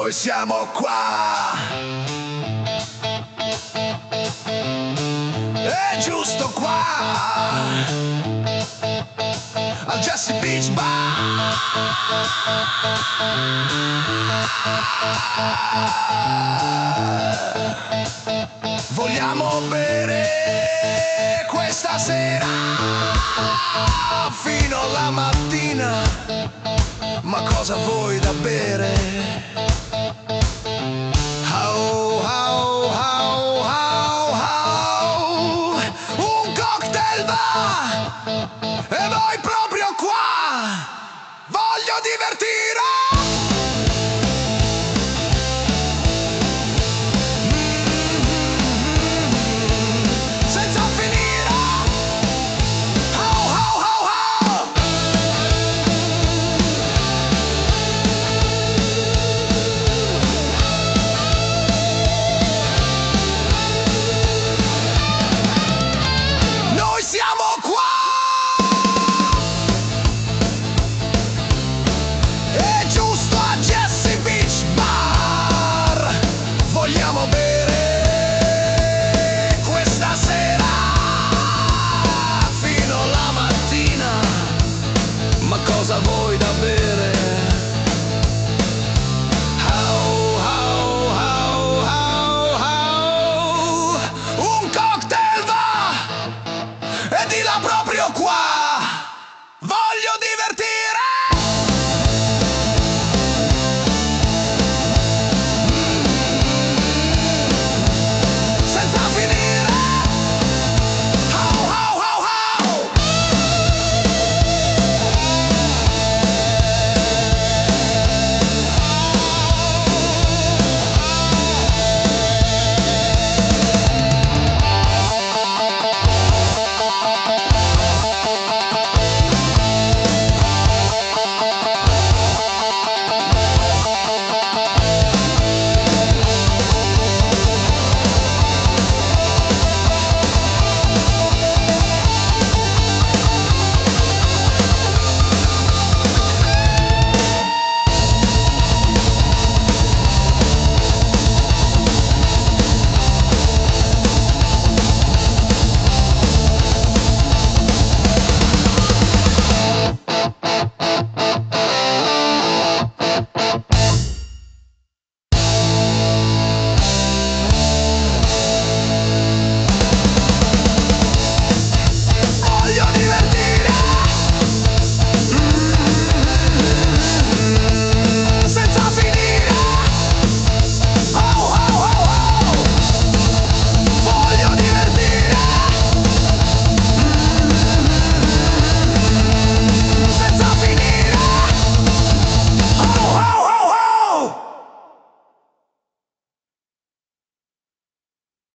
noi siamo qua. È giusto qua, al Jessy Beach Bar. Vogliamo bere questa sera fino alla mattina, ma cosa vuoi da bere? Oh, oh, oh, oh, oh. Un cocktail va e voi proprio qua. Voglio divertire.